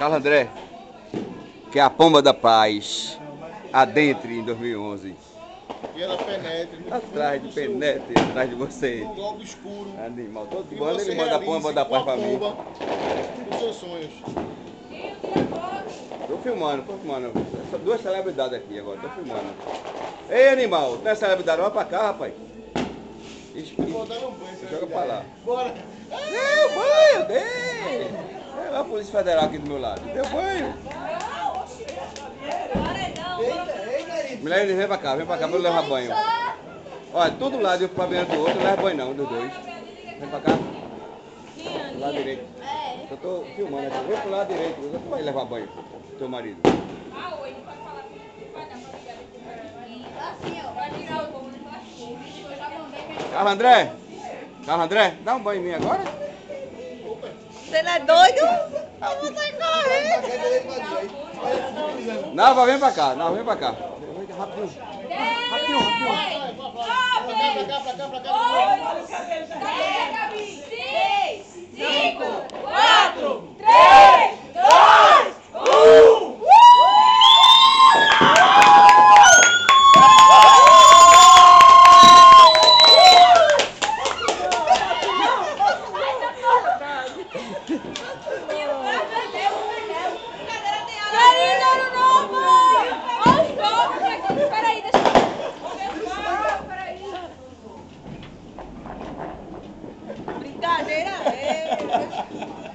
Carlos André, que é a pomba da paz, adentre em 2011. E ela penetre no Atrás de fundo do seu penetre, atrás de você. lobo escuro. Animal, todo E ano você ele manda a pomba da paz pra mim. Dos seus sonhos. Tô filmando. São duas celebridades aqui agora, tô filmando. Ei, animal, não é celebridade, vai pra cá, rapaz. Vou dar um banho, Joga pra lá. Bora. Deu banho, dei. É a Polícia Federal aqui do meu lado. Deu banho. Mulher, vem pra cá, pra eu levar banho. Olha, todo lado e o Fabiano do outro, não leva banho não, dos dois. Vem pra cá. Do lado direito. Eu tô filmando aqui. Vem pro lado direito, você vai levar banho, teu marido. Oi, não pode falar comigo, vai dar pra ligar depois. Assim, ó. Vai tirar o povo do cachorro. Eu já mandei mesmo. Carlos André, dá um banho em mim agora. Você não é doido? Eu vou sair correndo. Nava, vem pra cá, Nava, vem pra cá. Rapidinho. Rapidinho. Pra cá. 6, 5, 4, 3, 2, 1. Peraí, deixa eu... Peraí. Brincadeira é.